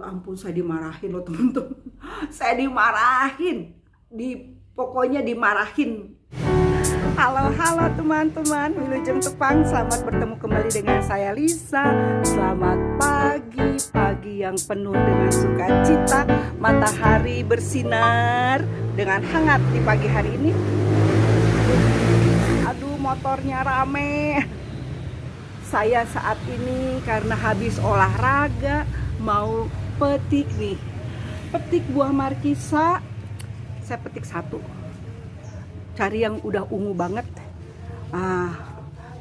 ampun, saya dimarahin loh teman-teman. Saya dimarahin. Pokoknya dimarahin. Halo teman-teman, Wilujeng Tepang. Selamat bertemu kembali dengan saya Lisa. Selamat pagi yang penuh dengan sukacita. Matahari bersinar dengan hangat di pagi hari ini. Aduh, motornya rame. Saya saat ini karena habis olahraga mau petik nih. Petik buah markisa. Saya petik satu. Cari yang udah ungu banget.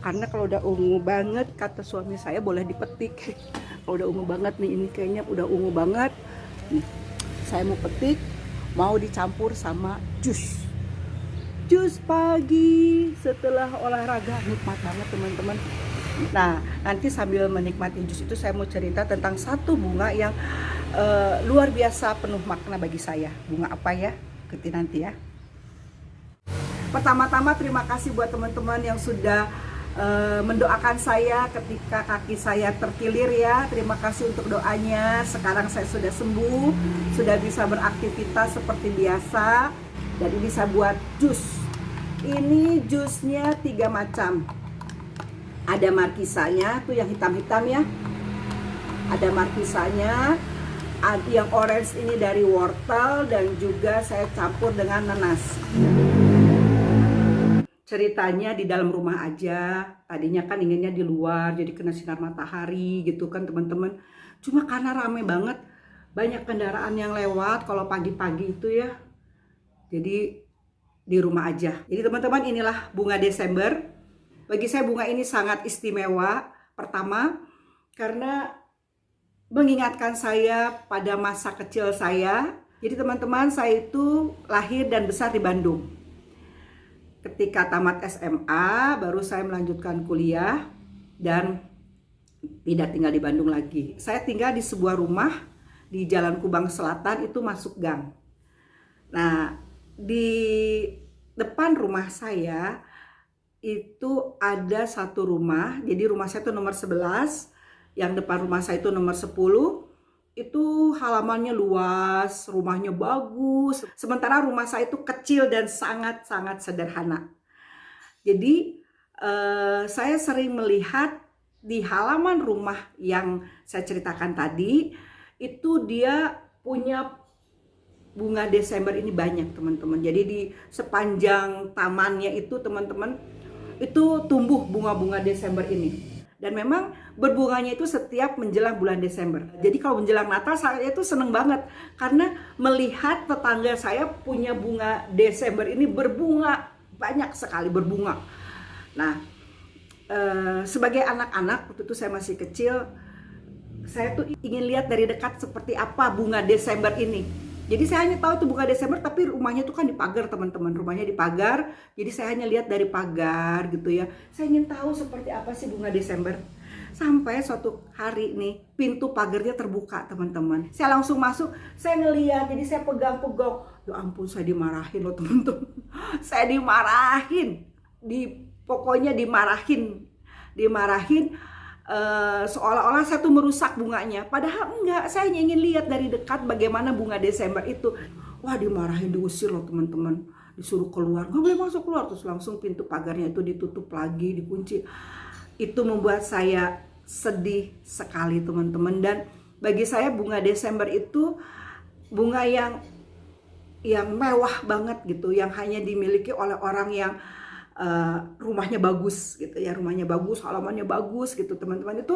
Karena kalau udah ungu banget, kata suami saya, boleh dipetik. Kalau udah ungu banget nih, ini kayaknya udah ungu banget. Saya mau petik, mau dicampur sama jus. Jus pagi setelah olahraga, nikmat banget teman-teman. Nah, nanti sambil menikmati jus itu saya mau cerita tentang satu bunga yang luar biasa penuh makna bagi saya. Bunga apa ya? Ikuti nanti ya. Pertama-tama terima kasih buat teman-teman yang sudah mendoakan saya ketika kaki saya terkilir ya. Terima kasih untuk doanya. Sekarang saya sudah sembuh, sudah bisa beraktivitas seperti biasa. Jadi bisa buat jus. Ini jusnya 3 macam. Ada markisanya, tuh yang hitam-hitam ya. Ada markisanya. Yang orange ini dari wortel dan juga saya campur dengan nanas. Ceritanya di dalam rumah aja. Tadinya kan inginnya di luar, jadi kena sinar matahari gitu kan teman-teman. Cuma karena rame banget, banyak kendaraan yang lewat kalau pagi-pagi itu ya. Jadi di rumah aja. Jadi teman-teman, inilah bunga Desember. Bagi saya bunga ini sangat istimewa. Pertama, karena mengingatkan saya pada masa kecil saya. Jadi teman-teman, saya itu lahir dan besar di Bandung. Ketika tamat SMA, baru saya melanjutkan kuliah dan tidak tinggal di Bandung lagi. Saya tinggal di sebuah rumah di Jalan Kubang Selatan, itu masuk gang. Nah, di depan rumah saya itu ada satu rumah. Jadi rumah saya itu nomor 11. Yang depan rumah saya itu nomor 10, itu halamannya luas, rumahnya bagus. Sementara rumah saya itu kecil dan sangat-sangat sederhana. Jadi saya sering melihat di halaman rumah yang saya ceritakan tadi, itu dia punya bunga Desember ini banyak teman-teman. Jadi di sepanjang tamannya itu teman-teman, itu tumbuh bunga-bunga Desember ini. Dan memang berbunganya itu setiap menjelang bulan Desember. Jadi kalau menjelang Natal saya itu seneng banget. Karena melihat tetangga saya punya bunga Desember ini berbunga. Banyak sekali berbunga. Nah, sebagai anak-anak, waktu itu saya masih kecil, saya tuh ingin lihat dari dekat seperti apa bunga Desember ini. Jadi saya hanya tahu itu bunga Desember, tapi rumahnya itu kan di pagar teman-teman. Rumahnya di pagar, jadi saya hanya lihat dari pagar gitu ya. Saya ingin tahu seperti apa sih bunga Desember. Sampai suatu hari nih, pintu pagarnya terbuka teman-teman. Saya langsung masuk, saya ngeliat, jadi saya pegang-pegang. Ya ampun, saya dimarahin loh teman-teman. Saya dimarahin. Pokoknya dimarahin. Seolah-olah saya tuh merusak bunganya. Padahal enggak, saya hanya ingin lihat dari dekat bagaimana bunga Desember itu. Wah, dimarahin, diusir loh teman-teman. Disuruh keluar, nggak boleh masuk keluar. Terus langsung pintu pagarnya itu ditutup lagi, dikunci. Itu membuat saya sedih sekali teman-teman. Dan bagi saya bunga Desember itu bunga yang mewah banget gitu. Yang hanya dimiliki oleh orang yang rumahnya bagus gitu ya, rumahnya bagus, halamannya bagus gitu teman-teman.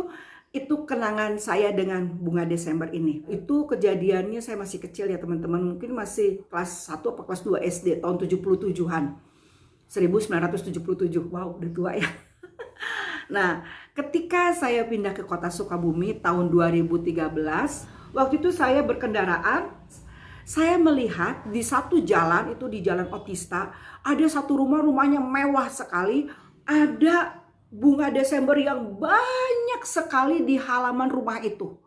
Itu kenangan saya dengan bunga Desember ini. Itu kejadiannya saya masih kecil ya teman-teman, mungkin masih kelas 1 atau kelas 2 SD tahun 77-an 1977. Wow, udah tua ya. Nah, ketika saya pindah ke kota Sukabumi tahun 2013, waktu itu saya berkendaraan. Saya melihat di satu jalan, itu di Jalan Otista, ada satu rumahnya mewah sekali. Ada bunga Desember yang banyak sekali di halaman rumah itu.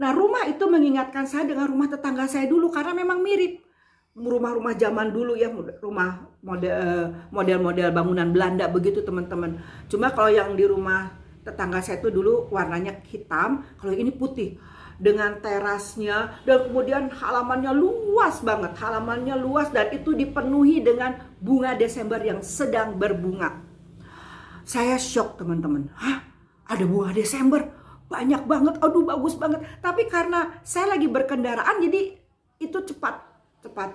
Nah, rumah itu mengingatkan saya dengan rumah tetangga saya dulu karena memang mirip. Rumah-rumah zaman dulu ya, rumah model-model bangunan Belanda begitu teman-teman. Cuma kalau yang di rumah tetangga saya itu dulu warnanya hitam, kalau ini putih. dengan terasnya, dan kemudian halamannya luas banget, halamannya luas, dan itu dipenuhi dengan bunga Desember yang sedang berbunga. Saya shock teman-teman, hah, ada bunga Desember? Banyak banget, aduh bagus banget. Tapi karena saya lagi berkendaraan, jadi itu cepat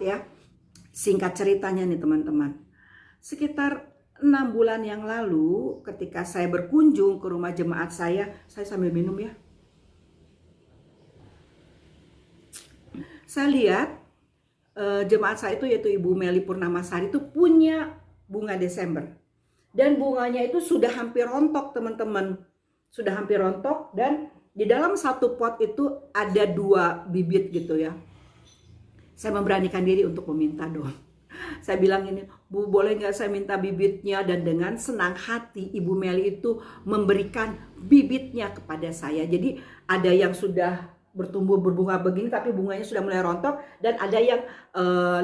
ya. Singkat ceritanya nih teman-teman, sekitar 6 bulan yang lalu ketika saya berkunjung ke rumah jemaat saya sambil minum ya. Saya lihat jemaat saya itu, yaitu Ibu Meli Purnamasari, itu punya bunga Desember. Dan bunganya itu sudah hampir rontok teman-teman. Sudah hampir rontok, dan di dalam satu pot itu ada 2 bibit gitu ya. Saya memberanikan diri untuk meminta dong. Saya bilang ini, Bu, boleh nggak saya minta bibitnya? Dan dengan senang hati Ibu Meli itu memberikan bibitnya kepada saya. Jadi ada yang sudah bertumbuh berbunga begini tapi bunganya sudah mulai rontok, dan ada yang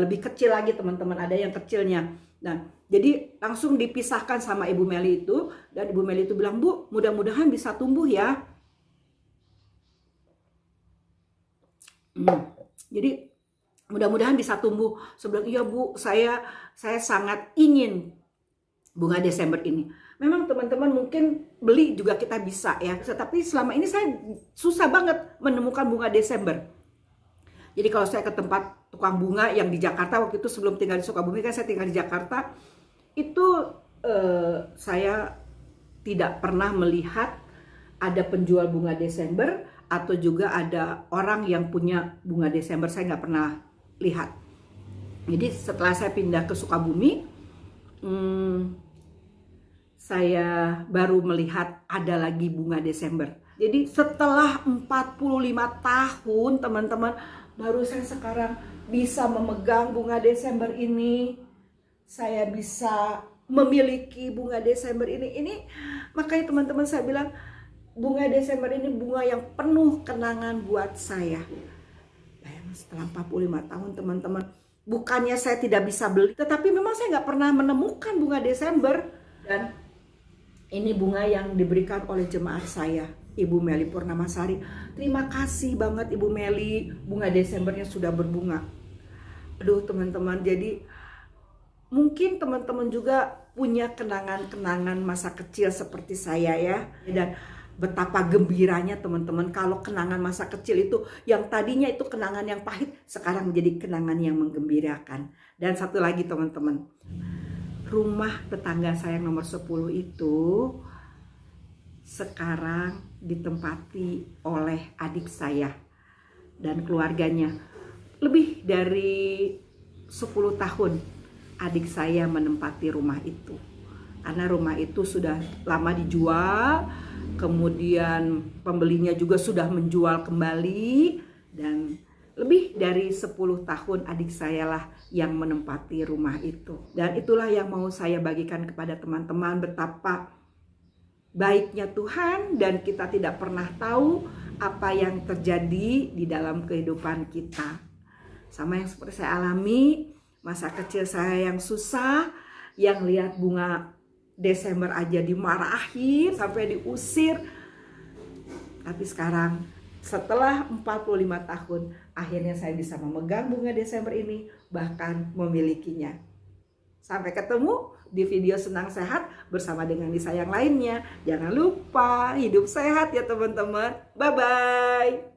lebih kecil lagi teman-teman, ada yang kecilnya. Nah, jadi langsung dipisahkan sama Ibu Meli itu, dan Ibu Meli itu bilang, Bu, mudah-mudahan bisa tumbuh ya. Jadi mudah-mudahan bisa tumbuh. Sebelum iya Bu, saya sangat ingin bunga Desember ini. Memang teman-teman mungkin beli juga kita bisa ya, tapi selama ini saya susah banget menemukan bunga Desember. Jadi kalau saya ke tempat tukang bunga yang di Jakarta, waktu itu sebelum tinggal di Sukabumi, kan saya tinggal di Jakarta, itu saya tidak pernah melihat ada penjual bunga Desember atau juga ada orang yang punya bunga Desember. Saya nggak pernah lihat. Jadi setelah saya pindah ke Sukabumi, saya baru melihat ada lagi bunga Desember. Jadi setelah 45 tahun teman-teman, baru saya sekarang bisa memegang bunga Desember ini. Saya bisa memiliki bunga Desember ini. Makanya teman-teman saya bilang, bunga Desember ini bunga yang penuh kenangan buat saya. Setelah 45 tahun teman-teman, bukannya saya tidak bisa beli, tetapi memang saya nggak pernah menemukan bunga Desember. Dan ini bunga yang diberikan oleh jemaat saya, Ibu Meli Purnamasari. Terima kasih banget Ibu Meli, bunga Desembernya sudah berbunga. Aduh teman-teman, jadi mungkin teman-teman juga punya kenangan-kenangan masa kecil seperti saya ya. Dan betapa gembiranya teman-teman kalau kenangan masa kecil itu yang tadinya itu kenangan yang pahit sekarang menjadi kenangan yang menggembirakan. Dan satu lagi teman-teman, rumah tetangga saya yang nomor 10 itu sekarang ditempati oleh adik saya dan keluarganya. Lebih dari 10 tahun adik saya menempati rumah itu. Karena rumah itu sudah lama dijual, kemudian pembelinya juga sudah menjual kembali, dan lebih dari 10 tahun adik saya lah yang menempati rumah itu. Dan itulah yang mau saya bagikan kepada teman-teman, betapa baiknya Tuhan, dan kita tidak pernah tahu apa yang terjadi di dalam kehidupan kita. Sama yang seperti saya alami, masa kecil saya yang susah, yang lihat bunga Desember aja dimarahin sampai diusir. Tapi sekarang setelah 45 tahun akhirnya saya bisa memegang bunga Desember ini, bahkan memilikinya. Sampai ketemu di video Senang Sehat bersama dengan Nisa yang lainnya. Jangan lupa hidup sehat ya teman-teman. Bye-bye.